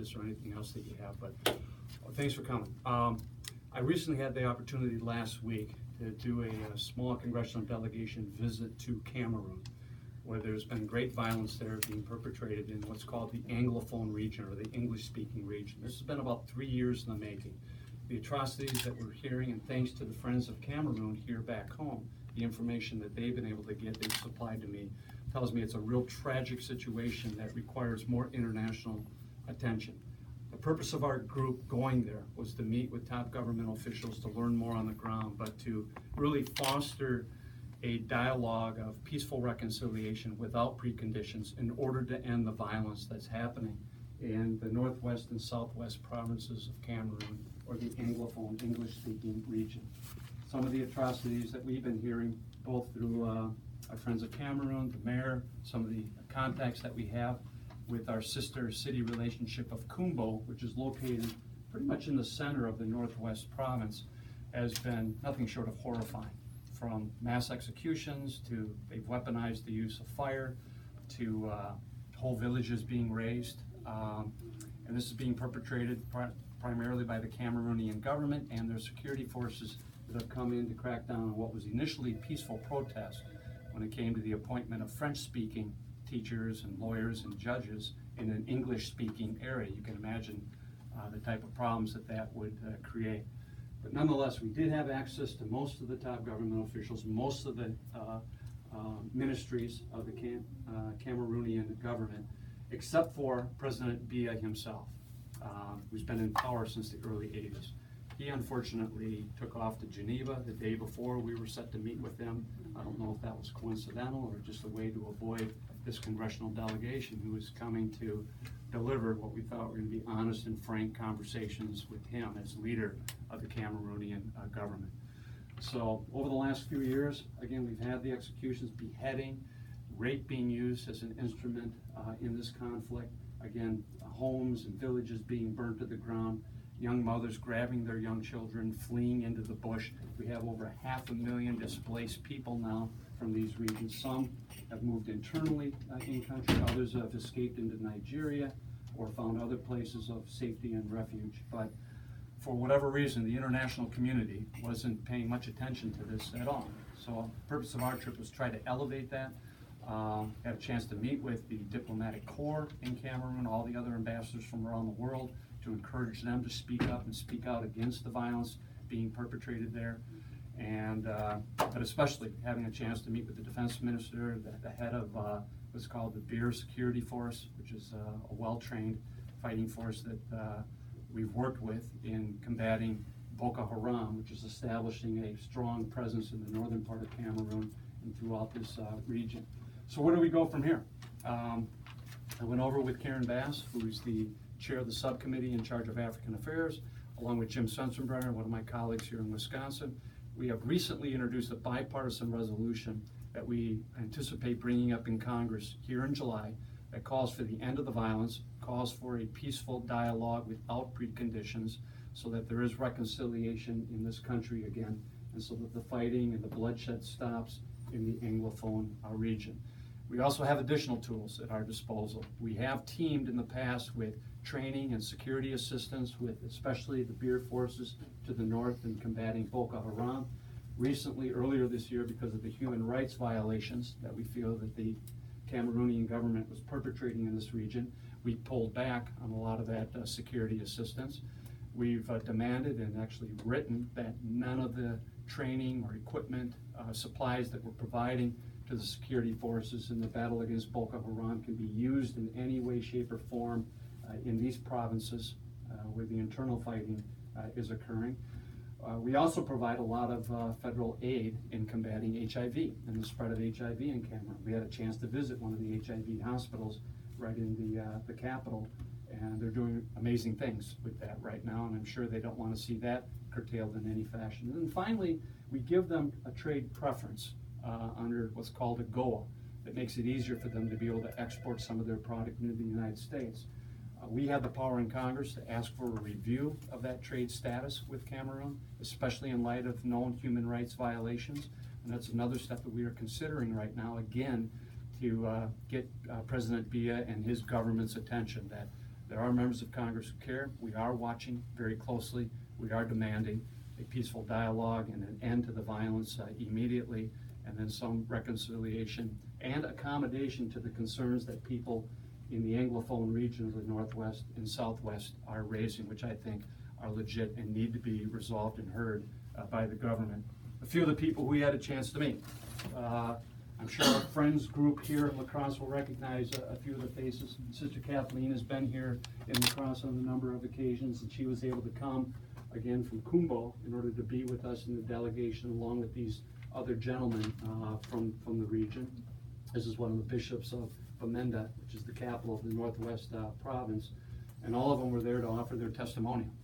this or anything else that you have, but thanks for coming. I recently had the opportunity last week to do a small congressional delegation visit to Cameroon, where there's been great violence there being perpetrated in what's called the Anglophone region, or the English-speaking region. This has been about 3 years in the making. The atrocities that we're hearing, and thanks to the Friends of Cameroon here back home, the information that they've been able to get, they've supplied to me, tells me it's a real tragic situation that requires more international attention. The purpose of our group going there was to meet with top government officials to learn more on the ground, but to really foster a dialogue of peaceful reconciliation without preconditions in order to end the violence that's happening in the northwest and southwest provinces of Cameroon, or the Anglophone, English-speaking region. Some of the atrocities that we've been hearing, both through our Friends of Cameroon, the mayor, some of the contacts that we have with our sister city relationship of Kumbo, which is located pretty much in the center of the northwest province, has been nothing short of horrifying. From mass executions to they've weaponized the use of fire to whole villages being razed. And this is being perpetrated primarily by the Cameroonian government and their security forces that have come in to crack down on what was initially peaceful protest when it came to the appointment of French-speaking teachers and lawyers and judges in an English-speaking area. You can imagine the type of problems that would create. But nonetheless, we did have access to most of the top government officials, most of the ministries of the Cameroonian government, except for President Biya himself, who's been in power since the early 80s. He unfortunately took off to Geneva the day before we were set to meet with him. I don't know if that was coincidental or just a way to avoid this congressional delegation who was coming to deliver what we thought were going to be honest and frank conversations with him as leader of the Cameroonian government. So over the last few years, again, we've had the executions, beheading, rape being used as an instrument in this conflict. Again, homes and villages being burnt to the ground, young mothers grabbing their young children, fleeing into the bush. We have over 500,000 displaced people now from these regions. Some have moved internally in country, others have escaped into Nigeria or found other places of safety and refuge. But for whatever reason, the international community wasn't paying much attention to this at all. So the purpose of our trip was to try to elevate that. Had a chance to meet with the diplomatic corps in Cameroon, all the other ambassadors from around the world, to encourage them to speak up and speak out against the violence being perpetrated there. And but especially having a chance to meet with the defense minister, the head of what's called the Beer Security Force, which is a well-trained fighting force that we've worked with in combating Boko Haram, which is establishing a strong presence in the northern part of Cameroon and throughout this region. So where do we go from here? I went over with Karen Bass, who's the chair of the subcommittee in charge of African Affairs, along with Jim Sensenbrenner, one of my colleagues here in Wisconsin. We have recently introduced a bipartisan resolution that we anticipate bringing up in Congress here in July that calls for the end of the violence, calls for a peaceful dialogue without preconditions so that there is reconciliation in this country again, and so that the fighting and the bloodshed stops in the Anglophone region. We also have additional tools at our disposal. We have teamed in the past with training and security assistance with especially the Beer forces to the north in combating Boko Haram. Recently, earlier this year, because of the human rights violations that we feel that the Cameroonian government was perpetrating in this region, we pulled back on a lot of that security assistance. We've demanded and actually written that none of the training or equipment, supplies that we're providing to the security forces in the battle against Boko Haram can be used in any way, shape, or form in these provinces where the internal fighting is occurring. We also provide a lot of federal aid in combating HIV and the spread of HIV in Cameroon. We had a chance to visit one of the HIV hospitals right in the capital, and they're doing amazing things with that right now, and I'm sure they don't want to see that curtailed in any fashion. And then finally, we give them a trade preference under what's called a GOA that makes it easier for them to be able to export some of their product into the United States. We have the power in Congress to ask for a review of that trade status with Cameroon, especially in light of known human rights violations. And that's another step that we are considering right now, again, to get President Biya and his government's attention, that There are members of Congress who care. We are watching very closely. We are demanding a peaceful dialogue and an end to the violence immediately, and then some reconciliation and accommodation to the concerns that people in the Anglophone region of the Northwest and Southwest are raising, which I think are legit and need to be resolved and heard by the government. A few of the people we had a chance to meet. I'm sure our friends group here in La Crosse will recognize a few of the faces. Sister Kathleen has been here in La Crosse on a number of occasions, and she was able to come again from Kumbo in order to be with us in the delegation along with these other gentlemen from the region. This is one of the bishops of Bamenda, which is the capital of the Northwest province, and all of them were there to offer their testimonial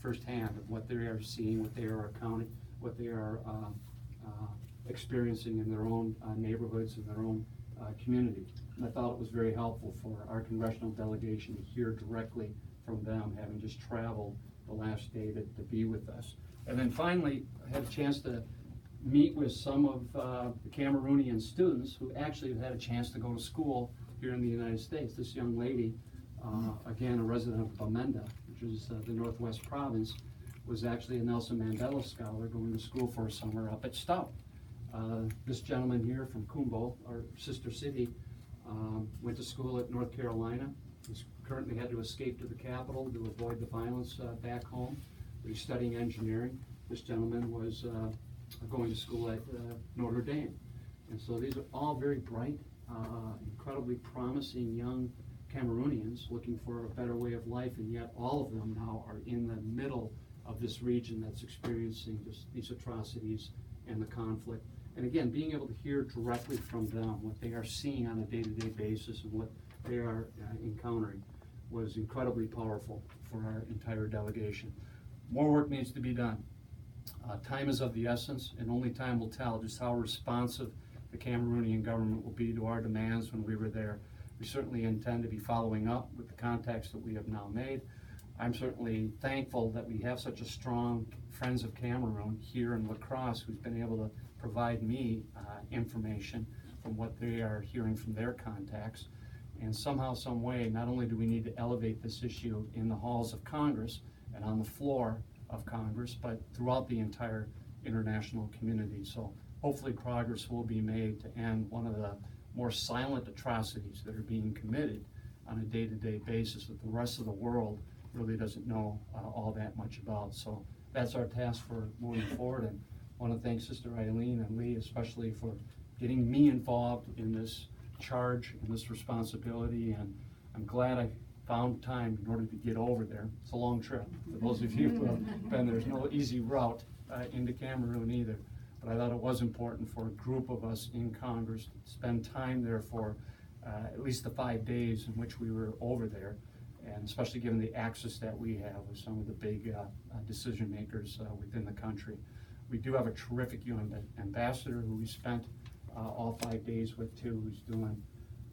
firsthand of what they are seeing, what they are accounting, what they are experiencing in their own neighborhoods and their own community. And I thought it was very helpful for our congressional delegation to hear directly from them, having just traveled the last day to be with us. And then finally, I had a chance to meet with some of the Cameroonian students who actually have had a chance to go to school here in the United States. This young lady, again a resident of Bamenda, which is the Northwest province, was actually a Nelson Mandela scholar going to school for a summer up at Stout. This gentleman here from Kumbo, our sister city, went to school at North Carolina. He's currently had to escape to the capital to avoid the violence back home. But he's studying engineering. This gentleman was going to school at Notre Dame. And so these are all very bright, incredibly promising young Cameroonians looking for a better way of life, and yet all of them now are in the middle of this region that's experiencing just these atrocities and the conflict. And again, being able to hear directly from them what they are seeing on a day-to-day basis and what they are encountering was incredibly powerful for our entire delegation. More work needs to be done. Time is of the essence, and only time will tell just how responsive the Cameroonian government will be to our demands when we were there. We certainly intend to be following up with the contacts that we have now made. I'm certainly thankful that we have such a strong Friends of Cameroon here in La Crosse who's been able to provide me information from what they are hearing from their contacts. And somehow, some way, not only do we need to elevate this issue in the halls of Congress and on the floor of Congress, but throughout the entire international community. So hopefully progress will be made to end one of the more silent atrocities that are being committed on a day-to-day basis that the rest of the world really doesn't know all that much about. So that's our task for moving forward, and I want to thank Sister Eileen and Lee especially for getting me involved in this charge and this responsibility, and I'm glad I found time in order to get over there. It's a long trip. For those of you who have been, there's no easy route into Cameroon either, but I thought it was important for a group of us in Congress to spend time there for at least the 5 days in which we were over there, and especially given the access that we have with some of the big decision makers within the country. We do have a terrific UN ambassador who we spent all 5 days with too, who's doing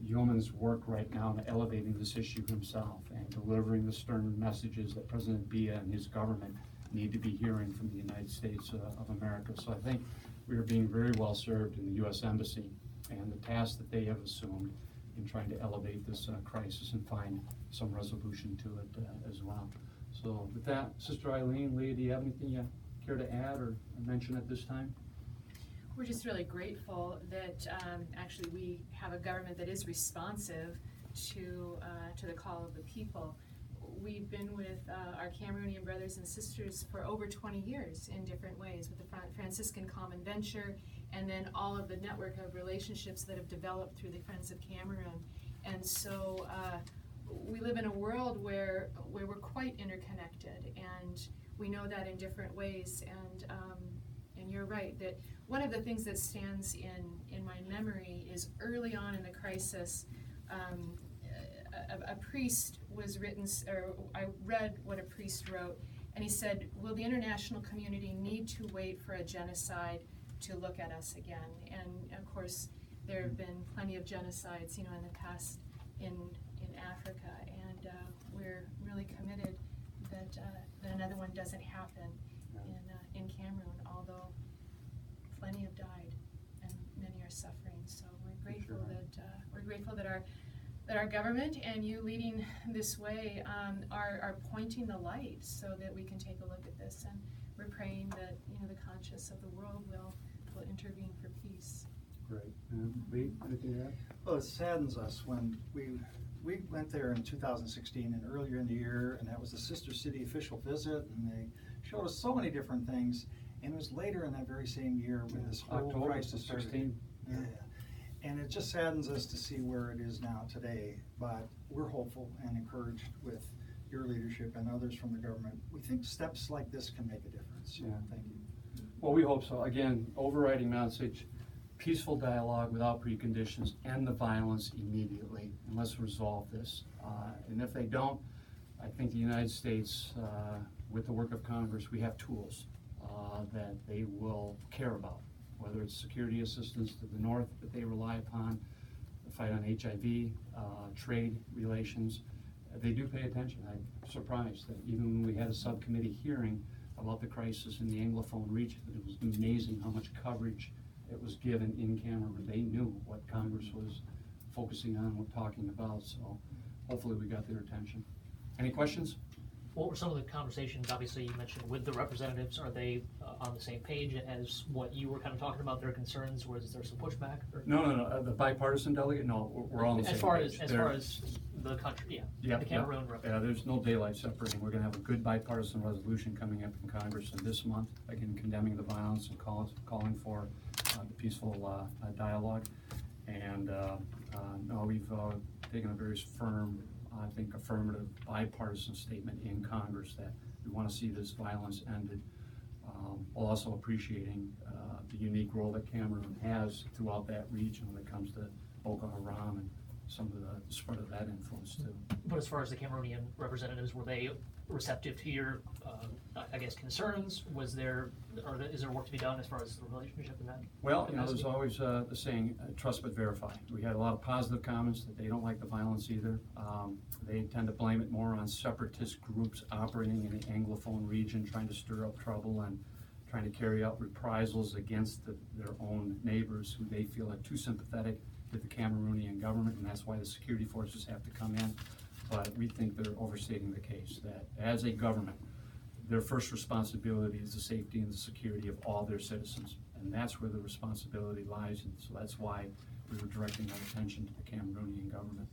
yeoman's work right now in elevating this issue himself and delivering the stern messages that President Biya and his government need to be hearing from the United States of America. So I think we are being very well served in the U.S. Embassy and the task that they have assumed in trying to elevate this crisis and find some resolution to it as well. So with that, Sister Eileen, Lee, do you have anything you care to add or mention at this time? We're just really grateful that actually we have a government that is responsive to the call of the people. We've been with our Cameroonian brothers and sisters for over 20 years in different ways, with the Franciscan Common Venture, and then all of the network of relationships that have developed through the Friends of Cameroon. And so we live in a world where we're quite interconnected, and we know that in different ways. And you're right that one of the things that stands in my memory is early on in the crisis, a priest was written, or I read what a priest wrote, and he said, will the international community need to wait for a genocide to look at us again? And of course, there have been plenty of genocides, in the past in Africa, and we're really committed that another one doesn't happen in Cameroon, although plenty have died and many are suffering. So we're grateful that that our government and you leading this way are pointing the light so that we can take a look at this. And we're praying that, you know, the conscience of the world will intervene for peace. Great. Lee, anything to add? Well, it saddens us when we went there in 2016 and earlier in the year, and that was the sister city official visit, and they showed us so many different things. And it was later in that very same year when this whole October crisis started. 16. Yeah. And it just saddens us to see where it is now today. But we're hopeful and encouraged with your leadership and others from the government. We think steps like this can make a difference. Yeah. Thank you. Well, we hope so. Again, overriding message, peaceful dialogue without preconditions, end the violence immediately, and let's resolve this. And if they don't, I think the United States, with the work of Congress, we have tools that they will care about, whether it's security assistance to the north that they rely upon, the fight on HIV, trade relations. They do pay attention. I'm surprised that even when we had a subcommittee hearing about the crisis in the Anglophone region, it was amazing how much coverage it was given in Cameroon. They knew what Congress was focusing on and talking about, so hopefully we got their attention. Any questions? What were some of the conversations, obviously you mentioned with the representatives, are they on the same page as what you were kind of talking about, their concerns, or is there some pushback? Or? No, the bipartisan delegate, no, we're all on the same page. As far as the country, the Cameroon representative. Yeah, there's no daylight separating. We're gonna have a good bipartisan resolution coming up in Congress in this month, again, condemning the violence and calling for the peaceful dialogue. And no, we've taken a very firm, I think, affirmative bipartisan statement in Congress that we want to see this violence ended, while also appreciating the unique role that Cameroon has throughout that region when it comes to Boko Haram and some of the spread of that influence too. But as far as the Cameroonian representatives, were they receptive to your, I guess, concerns? Is there work to be done as far as the relationship in that? Well, you know, there's always the saying, trust but verify. We had a lot of positive comments that they don't like the violence either. They tend to blame it more on separatist groups operating in the Anglophone region, trying to stir up trouble and trying to carry out reprisals against their own neighbors who they feel are too sympathetic with the Cameroonian government, and that's why the security forces have to come in. But we think they're overstating the case, that as a government, their first responsibility is the safety and the security of all their citizens. And that's where the responsibility lies, and so that's why we were directing our attention to the Cameroonian government.